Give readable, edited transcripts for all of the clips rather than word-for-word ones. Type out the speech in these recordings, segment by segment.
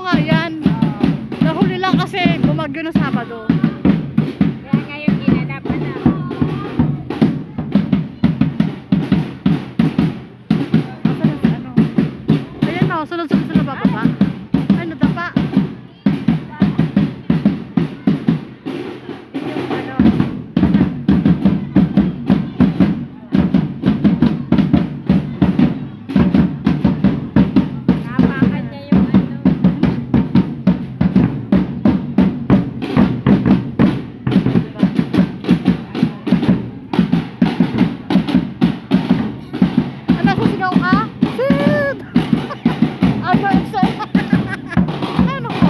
nga yan. Nahuli lang kasi bumagyo ng Sabado. Kaya ngayon ginanap na. Ano? Ayan na, sunod-sunod sa bababa. Ay, nadapa. Napakan niya yung ano. Ano, susigaw ka? Shit! Ano, excited? Ano ko?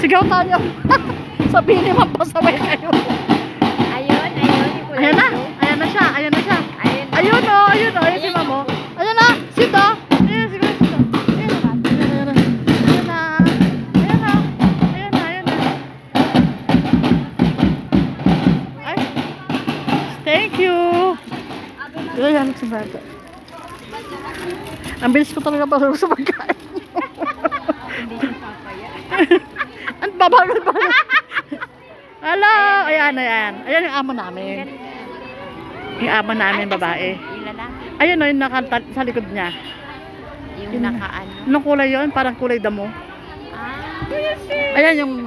Sigaw tayo. Sabihin naman pasaway kayo. Ayun, yung kulay Ayan na. blue. Ayan na siya. Ayan na siya. Ayun. Ayun o. Ayun o. Ayun si Mamo. Ayan na. Sit o. Ayan. Siguro sit o. Ayan na. Ayan na. Ayan na. Ayan na. Ayan na. Ayan na. Ay. Thank you. Ayan si Bata. Ang bilis ko talaga para sa pagkain. Hindi siya papaya. Ang babagal ba? Hello! Ayan, ayan. Ayan yung amo namin. Yung amo namin, babae. Yung lalaki. Ayun o, yung sa likod niya. Yung nakaano. Anong kulay yun? Parang kulay damo. Ah. Ayan yung